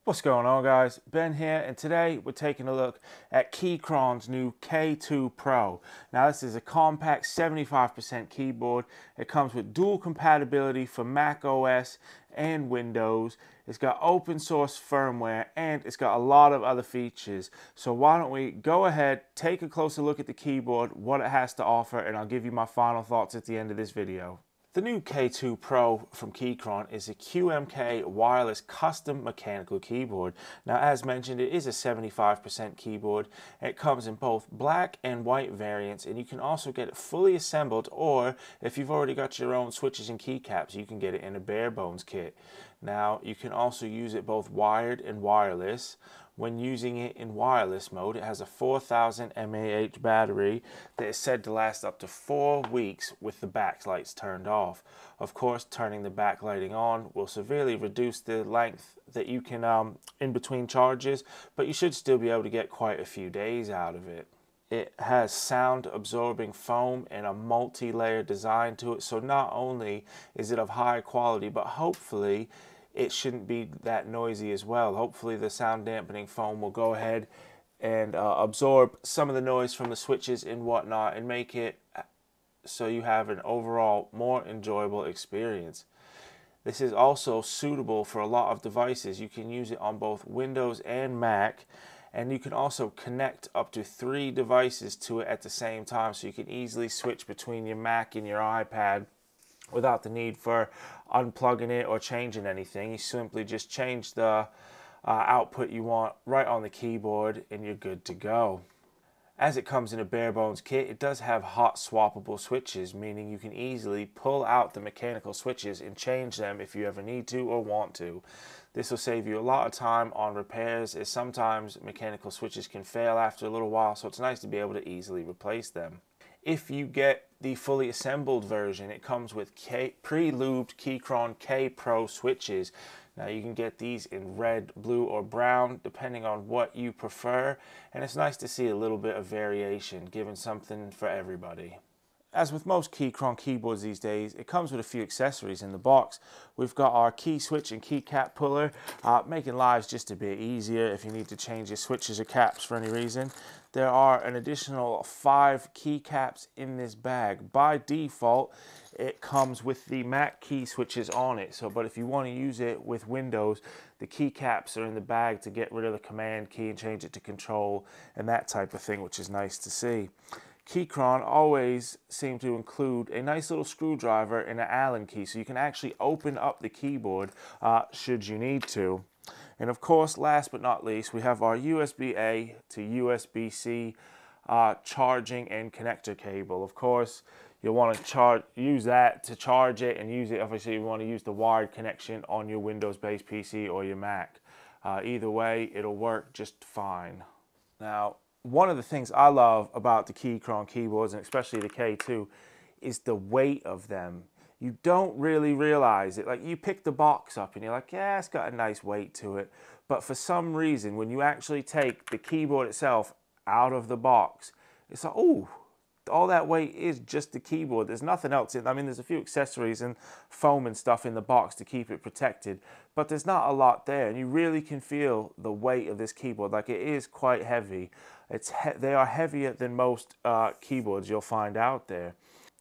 What's going on, guys? Ben here, and today we're taking a look at Keychron's new K2 Pro. Now this is a compact 75% keyboard. It comes with dual compatibility for Mac OS and Windows. It's got open source firmware and it's got a lot of other features. So why don't we go ahead, take a closer look at the keyboard, what it has to offer, and I'll give you my final thoughts at the end of this video. The new K2 Pro from Keychron is a QMK wireless custom mechanical keyboard. Now, as mentioned, it is a 75% keyboard. It comes in both black and white variants, and you can also get it fully assembled, or if you've already got your own switches and keycaps, you can get it in a bare bones kit. Now, you can also use it both wired and wireless. When using it in wireless mode, it has a 4000 mAh battery that is said to last up to 4 weeks with the backlights turned off. Of course, turning the backlighting on will severely reduce the length that you can in between charges, but you should still be able to get quite a few days out of it. It has sound absorbing foam and a multi-layer design to it, so not only is it of high quality, but hopefully it shouldn't be that noisy as well. Hopefully the sound dampening foam will go ahead and absorb some of the noise from the switches and whatnot and make it so you have an overall more enjoyable experience. This is also suitable for a lot of devices. You can use it on both Windows and Mac, and you can also connect up to 3 devices to it at the same time, so you can easily switch between your Mac and your iPad without the need for unplugging it or changing anything. You simply just change the output you want right on the keyboard and you're good to go. As it comes in a bare bones kit, it does have hot swappable switches, meaning you can easily pull out the mechanical switches and change them if you ever need to or want to. This will save you a lot of time on repairs, as sometimes mechanical switches can fail after a little while, so it's nice to be able to easily replace them. If you get the fully assembled version, it comes with pre-lubed Keychron K Pro switches. Now you can get these in red, blue, or brown, depending on what you prefer, and it's nice to see a little bit of variation, giving something for everybody. As with most Keychron keyboards these days, it comes with a few accessories in the box. We've got our key switch and keycap puller, making lives just a bit easier if you need to change your switches or caps for any reason. There are an additional 5 keycaps in this bag. By default, it comes with the Mac key switches on it. But if you want to use it with Windows, the keycaps are in the bag to get rid of the command key and change it to control and that type of thing, which is nice to see. Keychron always seem to include a nice little screwdriver and an Allen key, so you can actually open up the keyboard should you need to. And of course, last but not least, we have our USB-A to USB-C charging and connector cable. Of course, you'll want to use that to charge it, and use it, obviously you want to use the wired connection on your Windows-based PC or your Mac. Either way, it'll work just fine. Now, one of the things I love about the Keychron keyboards, and especially the K2, is the weight of them. You don't really realize it. Like, you pick the box up and you're like, yeah, it's got a nice weight to it. But for some reason, when you actually take the keyboard itself out of the box, it's like, oh, all that weight is just the keyboard. There's nothing else in. I mean, there's a few accessories and foam and stuff in the box to keep it protected, but there's not a lot there, and you really can feel the weight of this keyboard. Like, it is quite heavy. They are heavier than most keyboards you'll find out there.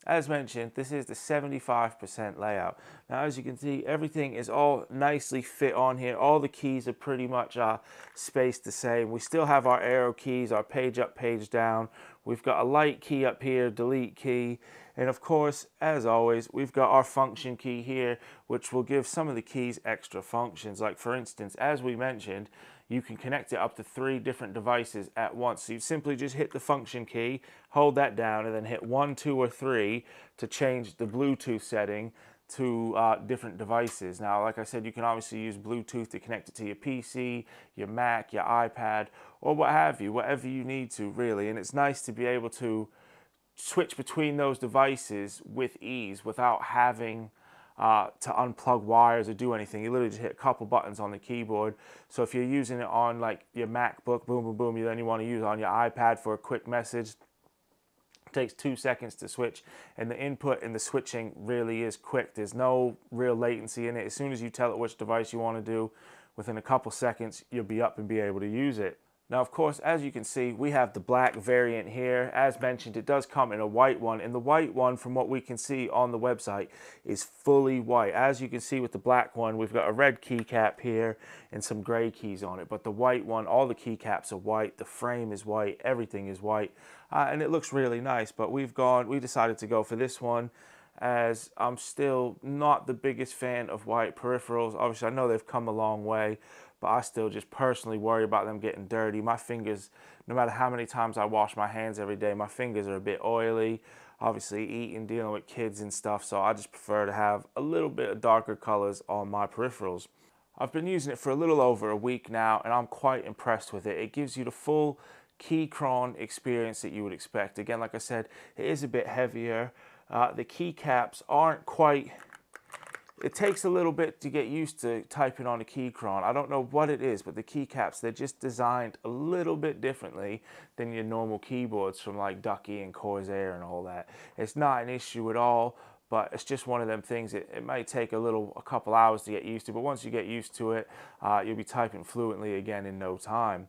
As mentioned, this is the 75% layout. Now, as you can see, everything is all nicely fit on here. All the keys are pretty much spaced the same. We still have our arrow keys, our page up, page down. We've got a light key up here, delete key. And of course, as always, we've got our function key here, which will give some of the keys extra functions. Like, for instance, as we mentioned, you can connect it up to 3 different devices at once. So you simply just hit the function key, hold that down, and then hit 1, 2, or 3 to change the Bluetooth setting to different devices. Now, like I said, you can obviously use Bluetooth to connect it to your PC, your Mac, your iPad, or what have you, whatever you need to, really. And it's nice to be able to switch between those devices with ease without having to unplug wires or do anything. You literally just hit a couple buttons on the keyboard. So if you're using it on like your MacBook, boom, boom, boom, then you want to use it on your iPad for a quick message, it takes 2 seconds to switch, and the input and the switching really is quick. There's no real latency in it. As soon as you tell it which device you want to do, within a couple seconds, you'll be up and be able to use it. Now, of course, as you can see, we have the black variant here. As mentioned, it does come in a white one, and the white one, from what we can see on the website, is fully white. As you can see with the black one, we've got a red keycap here and some gray keys on it, but the white one, all the keycaps are white, the frame is white, everything is white, and it looks really nice. But we decided to go for this one, as I'm still not the biggest fan of white peripherals. Obviously, I know they've come a long way, but I still just personally worry about them getting dirty. My fingers, no matter how many times I wash my hands every day, my fingers are a bit oily. Obviously, eating, dealing with kids and stuff, so I just prefer to have a little bit of darker colors on my peripherals. I've been using it for a little over a week now, and I'm quite impressed with it. It gives you the full Keychron experience that you would expect. Again, like I said, it is a bit heavier. The keycaps aren't quite... It takes a little bit to get used to typing on a Keychron. I don't know what it is, but the keycaps, they're just designed a little bit differently than your normal keyboards from like Ducky and Corsair and all that. It's not an issue at all, but it's just one of them things. It might take a couple hours to get used to, but once you get used to it, you'll be typing fluently again in no time.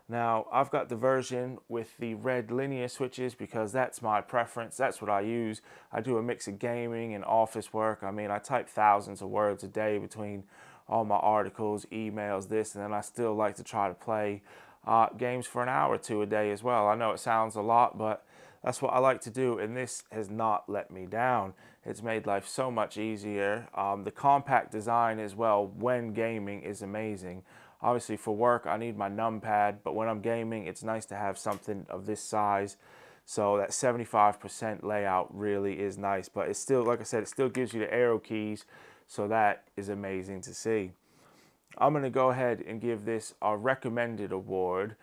Now, I've got the version with the red linear switches because that's my preference. That's what I use. I do a mix of gaming and office work. I mean, I type thousands of words a day between all my articles, emails, this, and then I still like to try to play games for an hour or two a day as well. I know it sounds a lot, but that's what I like to do, and this has not let me down. It's made life so much easier. The compact design as well when gaming is amazing. Obviously for work, I need my numpad, but when I'm gaming, it's nice to have something of this size. So that 75% layout really is nice, but it's still, like I said, it still gives you the arrow keys, so that is amazing to see. I'm gonna go ahead and give this a recommended award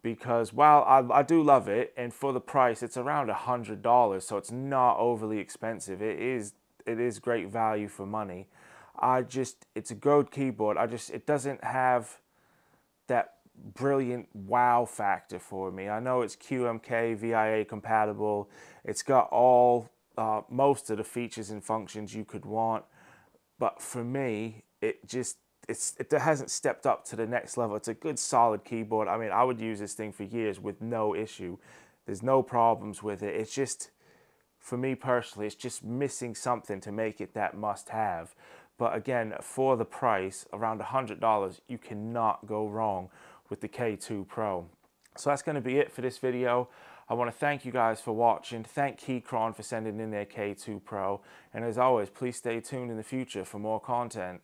because while I do love it, and for the price, it's around $100, so it's not overly expensive. It is great value for money. It's a good keyboard. It doesn't have that brilliant wow factor for me. I know it's QMK, VIA compatible. It's got most of the features and functions you could want. But for me, it hasn't stepped up to the next level. It's a good solid keyboard. I mean, I would use this thing for years with no issue. There's no problems with it. It's just, for me personally, it's just missing something to make it that must-have. But again, for the price, around $100, you cannot go wrong with the K2 Pro. So that's going to be it for this video. I want to thank you guys for watching. Thank Keychron for sending in their K2 Pro. And as always, please stay tuned in the future for more content.